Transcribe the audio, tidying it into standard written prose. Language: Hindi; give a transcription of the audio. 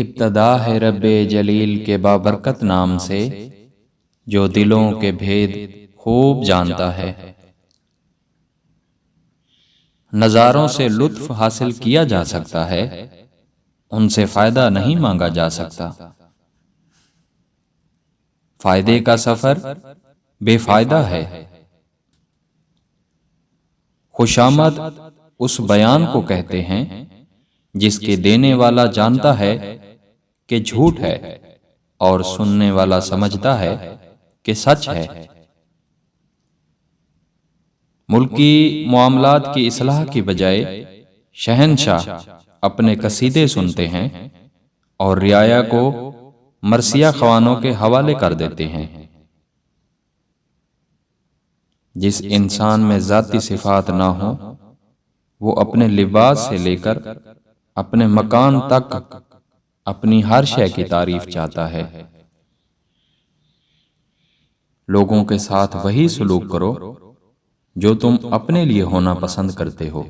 इब्तदा है रब्बे जलील के बाबरकत नाम से, जो दिलों के भेद खूब जानता है। नज़ारों से लुत्फ हासिल किया जा सकता है, उनसे फायदा नहीं मांगा जा सकता। फायदे का सफर बेफायदा है। खुशामद उस बयान को कहते हैं जिसके देने वाला जानता है कि झूठ है और सुनने वाला समझता है कि सच है। मुल्की मामलात की इस्लाह की बजाय शहंशाह अपने कसीदे सुनते हैं और रियाया को मरसिया ख्वानों के हवाले कर देते हैं। जिस इंसान में ज़ाती सिफात ना हो, वो अपने लिबास से लेकर अपने मकान तक अपनी हर शय की तारीफ चाहता है। लोगों के साथ वही सलूक करो जो तुम अपने लिए होना पसंद करते हो।